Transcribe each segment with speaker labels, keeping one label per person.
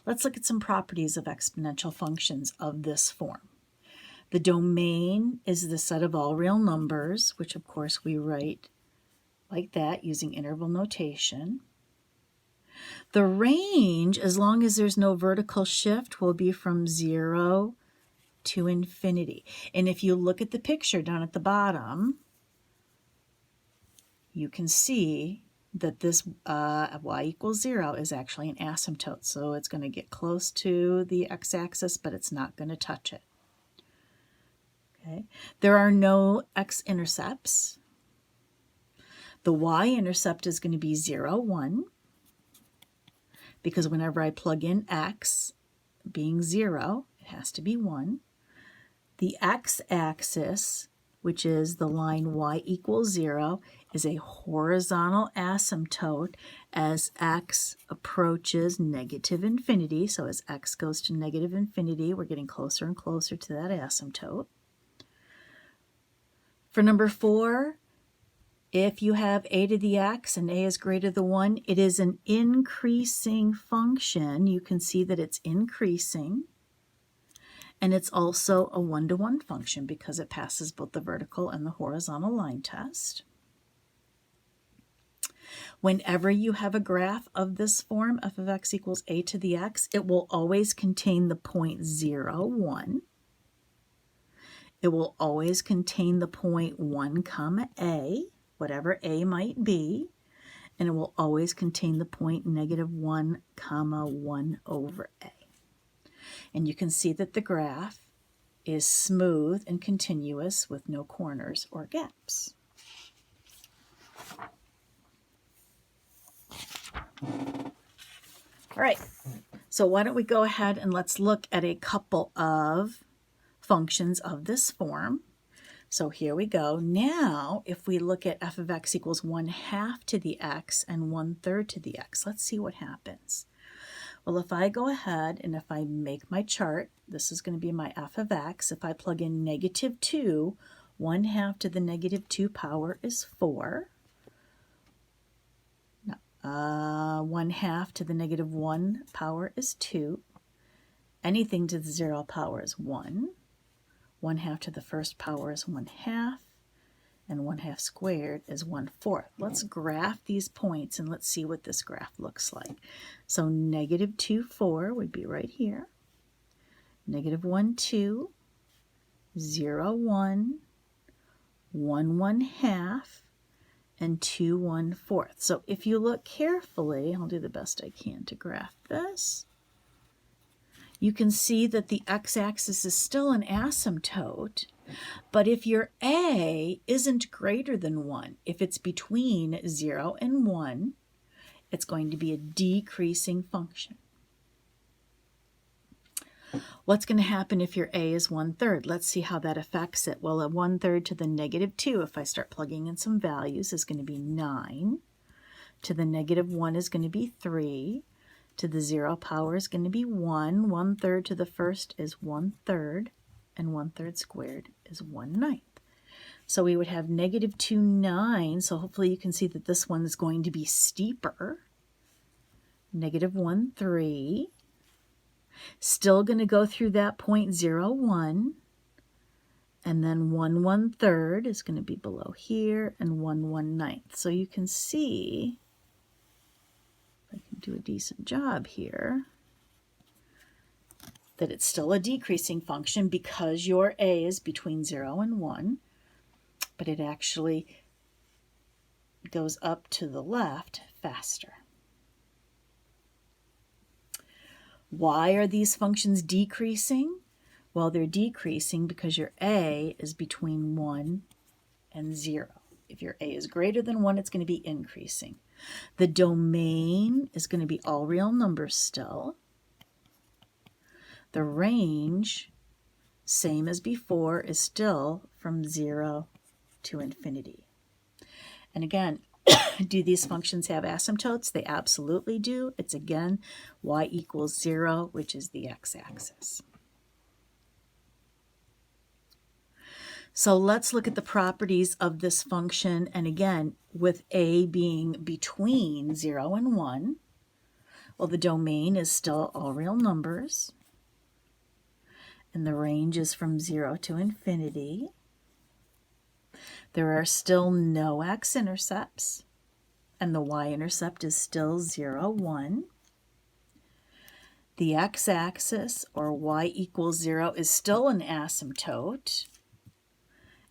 Speaker 1: Let's look at some properties of exponential functions of this form. The domain is the set of all real numbers, which of course we write like that using interval notation. The range, as long as there's no vertical shift, will be from 0 to infinity. And if you look at the picture down at the bottom, you can see that this y equals 0 is actually an asymptote. So it's going to get close to the x-axis, but it's not going to touch it. Okay. There are no x-intercepts. The y-intercept is going to be 0, 1, because whenever I plug in x being 0, it has to be 1. The x-axis, which is the line y equals 0, is a horizontal asymptote as x approaches negative infinity. So as x goes to negative infinity, we're getting closer and closer to that asymptote. For number 4, if you have a to the x and a is greater than 1, it is an increasing function. You can see that it's increasing. And it's also a one-to-one function because it passes both the vertical and the horizontal line test. Whenever you have a graph of this form, f of x equals a to the x, it will always contain the point 0, 1. It will always contain the point 1 comma a, whatever a might be, and it will always contain the point negative 1 comma 1 over a. And you can see that the graph is smooth and continuous with no corners or gaps. All right, so why don't we go ahead and let's look at a couple of functions of this form. So here we go. Now, if we look at f of x equals 1/2 to the x and 1/3 to the x, let's see what happens. Well, if I go ahead and if I make my chart, this is going to be my f of x. If I plug in negative 2, 1/2 to the negative 2 power is 4. 1/2 to the negative 1 power is 2. Anything to the 0 power is 1. 1/2 to the first power is 1/2. And 1/2 squared is 1/4. Let's graph these points and let's see what this graph looks like. So negative 2, 4 would be right here. Negative 1, 2, 0, 1, 1, 1/2, and 2, 1/4. So if you look carefully, I'll do the best I can to graph this. You can see that the x-axis is still an asymptote, but if your a isn't greater than 1, if it's between 0 and 1, it's going to be a decreasing function. What's going to happen if your a is 1/3? Let's see how that affects it. Well, a 1/3 to the negative 2, if I start plugging in some values, is going to be 9. To the negative 1 is going to be 3. To the 0 power is going to be 1. 1/3 to the first is 1/3. And 1/3 squared is 1/9. So we would have negative 2, 9. So hopefully you can see that this one is going to be steeper. Negative 1, 3. Still going to go through that point 0, 1. And then 1, 1/3 is going to be below here, and 1, 1/9. So you can see, if I can do a decent job here, that it's still a decreasing function because your a is between 0 and 1, but it actually goes up to the left faster. Why are these functions decreasing? Well, they're decreasing because your a is between 1 and 0. If your a is greater than 1, it's going to be increasing. The domain is going to be all real numbers still. The range, same as before, is still from 0 to infinity. And again, do these functions have asymptotes? They absolutely do. It's again y equals 0, which is the x-axis. So let's look at the properties of this function. And again, with a being between 0 and 1, Well, the domain is still all real numbers, and the range is from 0 to infinity. There are still no x-intercepts, and the y-intercept is still 0, 1. The x-axis, or y equals 0, is still an asymptote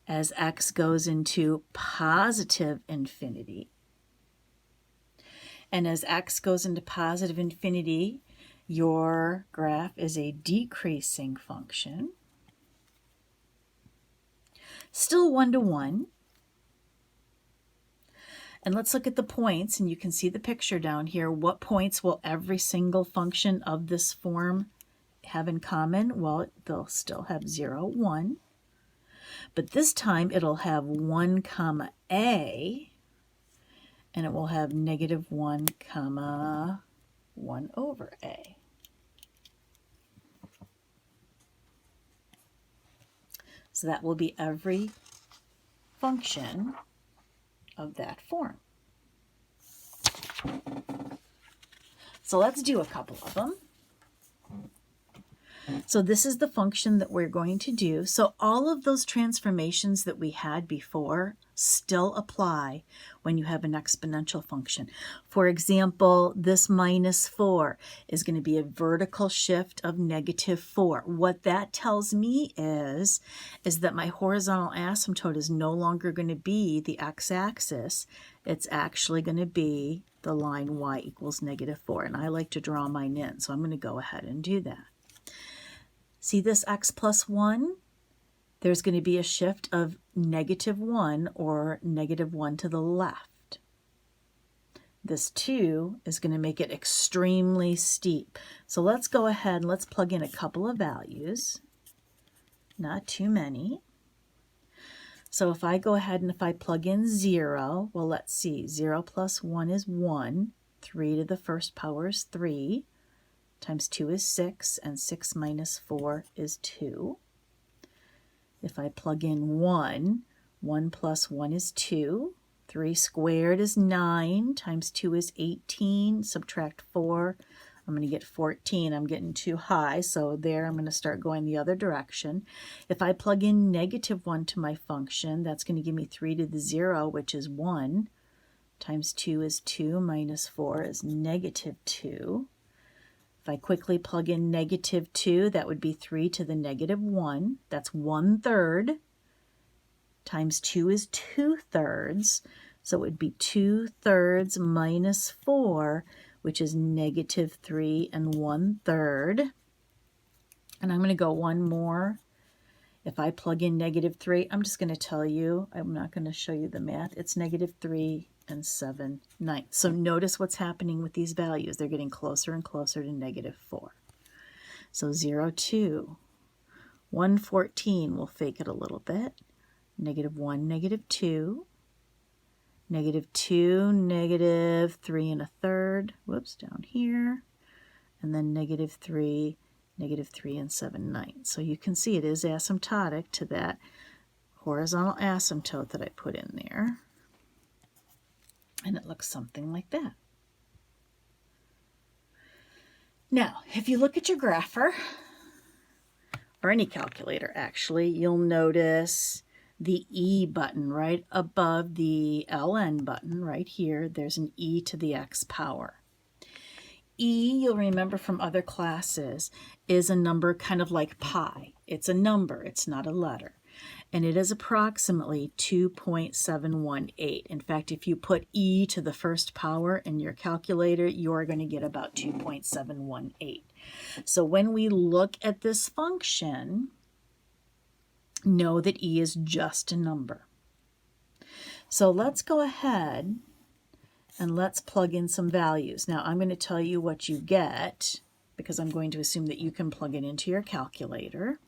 Speaker 1: as x goes into positive infinity. And as x goes into positive infinity, your graph is a decreasing function. Still 1 to 1. And let's look at the points, and you can see the picture down here. What points will every single function of this form have in common? Well, they'll still have 0, 1. But this time it'll have 1 comma a, and it will have negative 1 comma 1 over a. So that will be every function of that form. So let's do a couple of them. So this is the function that we're going to do. So all of those transformations that we had before still apply when you have an exponential function. For example, this minus 4 is going to be a vertical shift of negative 4. What that tells me is that my horizontal asymptote is no longer going to be the x-axis. It's actually going to be the line y equals negative 4. And I like to draw mine in, so I'm going to go ahead and do that. See this x plus 1? There's going to be a shift of negative 1 or negative 1 to the left. This 2 is going to make it extremely steep. So let's go ahead and let's plug in a couple of values. Not too many. So if I go ahead and if I plug in 0, well, let's see. 0 plus 1 is 1. 3 to the first power is 3. Times 2 is 6, and 6 minus 4 is 2. If I plug in 1, 1 plus 1 is 2. 3 squared is 9, times 2 is 18. Subtract 4, I'm going to get 14. I'm getting too high, so there I'm going to start going the other direction. If I plug in negative 1 to my function, that's going to give me 3 to the 0, which is 1. Times 2 is 2, minus 4 is negative 2. If I quickly plug in negative 2, that would be 3 to the negative 1. That's 1/3. Times 2 is 2/3. So it would be 2/3 minus 4, which is negative 3 and 1/3. And I'm going to go one more. If I plug in negative 3, I'm just going to tell you, I'm not going to show you the math. It's negative 3 and 7/9. So notice what's happening with these values. They're getting closer and closer to negative 4. So 0, 2. 114, we'll fake it a little bit. Negative 1, negative 2. Negative 2, negative 3 1/3. Whoops, down here. And then negative 3, negative 3 and 7/9. So you can see it is asymptotic to that horizontal asymptote that I put in there. And it looks something like that. Now, if you look at your grapher, or any calculator actually, you'll notice the E button right above the ln button right here. There's an e to the x power. E, you'll remember from other classes, is a number kind of like pi. It's a number, it's not a letter. And it is approximately 2.718. In fact, if you put e to the first power in your calculator, you're going to get about 2.718. So when we look at this function, know that e is just a number. So let's go ahead and let's plug in some values. Now I'm going to tell you what you get because I'm going to assume that you can plug it into your calculator.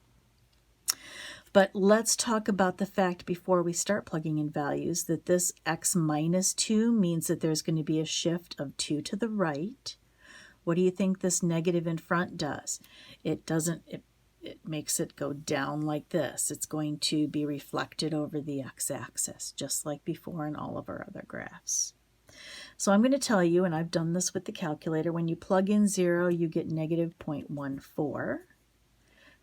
Speaker 1: But let's talk about the fact before we start plugging in values that this x minus 2 means that there's going to be a shift of 2 to the right. What do you think this negative in front does? It makes it go down like this. It's going to be reflected over the x-axis, just like before in all of our other graphs. So I'm going to tell you, and I've done this with the calculator, when you plug in 0, you get negative 0.14.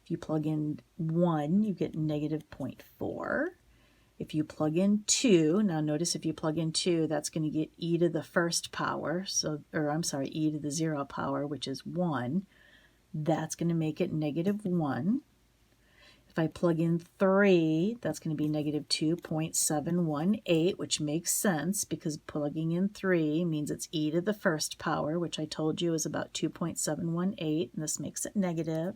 Speaker 1: If you plug in 1, you get negative 0.4. If you plug in 2, now notice if you plug in 2, that's going to get e to the first power, e to the 0 power, which is 1. That's going to make it negative 1. If I plug in 3, that's going to be negative 2.718, which makes sense because plugging in 3 means it's e to the first power, which I told you is about 2.718, and this makes it negative.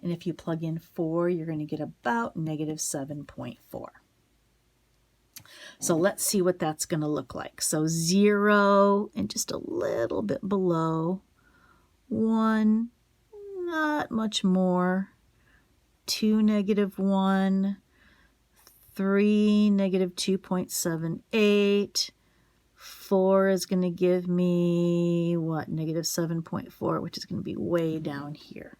Speaker 1: And if you plug in 4, you're going to get about negative 7.4. So let's see what that's going to look like. So 0 and just a little bit below, 1, not much more, 2, negative 1, 3, negative 2.78, 4 is going to give me, what, negative 7.4, which is going to be way down here.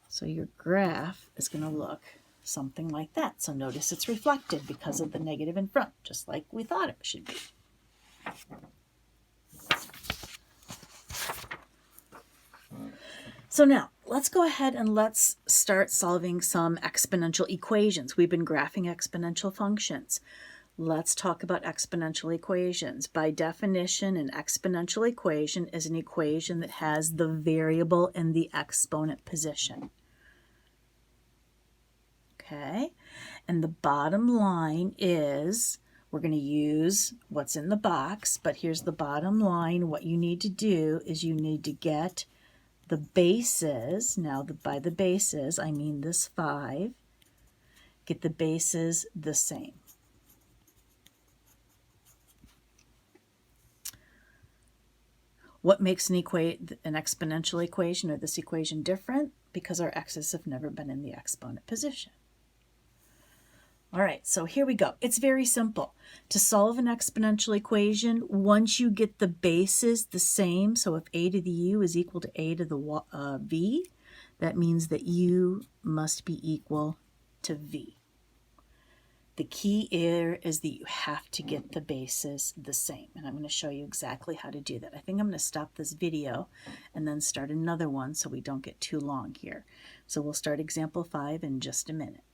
Speaker 1: So your graph is going to look something like that. So notice it's reflected because of the negative in front, just like we thought it should be. So now let's go ahead and let's start solving some exponential equations. We've been graphing exponential functions. Let's talk about exponential equations. By definition, an exponential equation is an equation that has the variable in the exponent position. Okay, and the bottom line is, we're going to use what's in the box, but here's the bottom line. What you need to do is you need to get the bases, now by the bases, I mean this 5, get the bases the same. What makes an exponential equation or this equation different? Because our x's have never been in the exponent position. All right, so here we go. It's very simple. To solve an exponential equation, once you get the bases the same, so if a to the u is equal to a to the v, that means that u must be equal to v. The key here is that you have to get the bases the same, and I'm going to show you exactly how to do that. I think I'm going to stop this video and then start another one so we don't get too long here. So we'll start example 5 in just a minute.